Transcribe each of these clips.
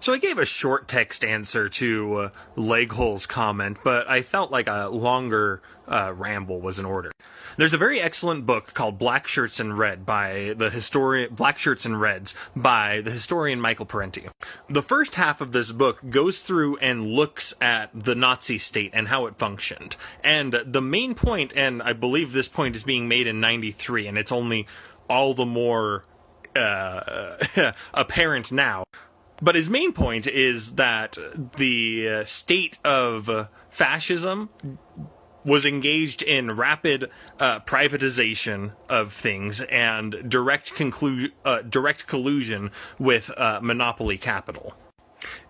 So I gave a short text answer to Leghole's comment, but I felt like a longer ramble was in order. There's a very excellent book called Black Shirts and Reds by the historian Michael Parenti. The first half of this book goes through and looks at the Nazi state and how it functioned. And the main point, and I believe this point is being made in 93, and it's only all the more apparent now. But his main point is that the state of fascism was engaged in rapid privatization of things and direct collusion with monopoly capital.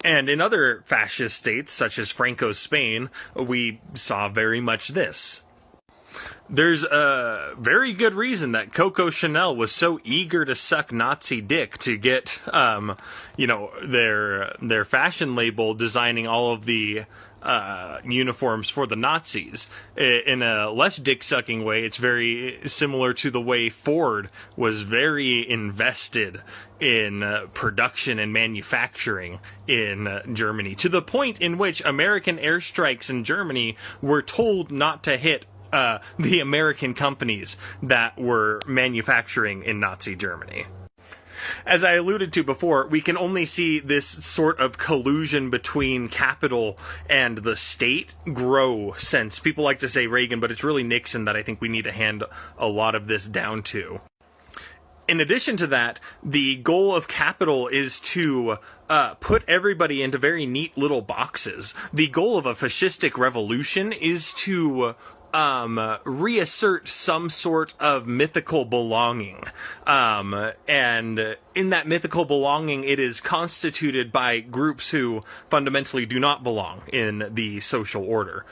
And in other fascist states, such as Franco's Spain, we saw very much this. There's a very good reason that Coco Chanel was so eager to suck Nazi dick to get, their fashion label designing all of the uniforms for the Nazis. In a less dick-sucking way, it's very similar to the way Ford was very invested in production and manufacturing in Germany, to the point in which American airstrikes in Germany were told not to hit the American companies that were manufacturing in Nazi Germany. As I alluded to before, we can only see this sort of collusion between capital and the state grow since, people like to say Reagan, but it's really Nixon that I think we need to hand a lot of this down to. In addition to that, the goal of capital is to put everybody into very neat little boxes. The goal of a fascistic revolution is to reassert some sort of mythical belonging. And in that mythical belonging, it is constituted by groups who fundamentally do not belong in the social order.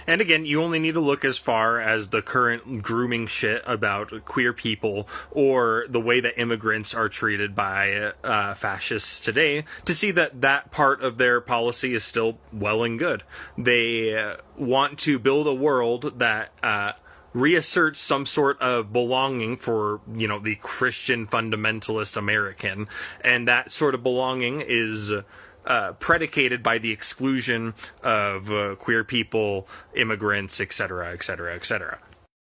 And again, you only need to look as far as the current grooming shit about queer people or the way that immigrants are treated by fascists today to see that that part of their policy is still well and good. They want to build a world that reasserts some sort of belonging for, the Christian fundamentalist American, and that sort of belonging is predicated by the exclusion of queer people, immigrants, etc., etc., etc.